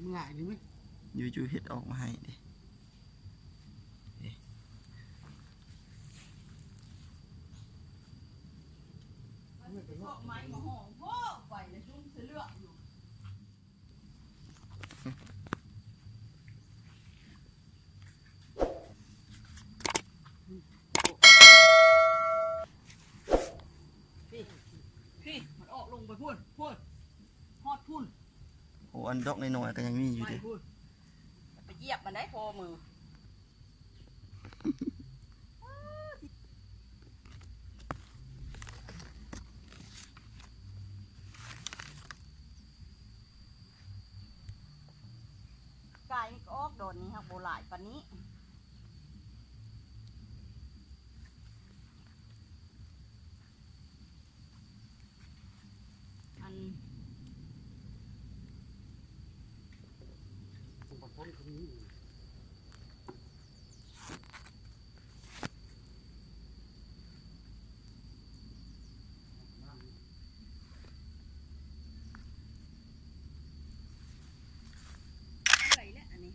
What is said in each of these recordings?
มันหลายนี่ไหมอยู่เห็ดออกมาให้ดิไม้มาห่อพ่อไปเลยชุ่มเสือเลือกอยู่พี่มันออกลงไปพูดฮอดพุ่นโอ้อันดอกในหน่อยก็ยังมีอยู่ดิไปเหยียบมันได้พอมือไก่ก็ออกโดนนี้ครับโบราณปานนี้อันบางคนเขามีอะไรแล้วอันนี้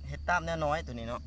เห็ดตามแน่น้อยตัวนี้เนาะ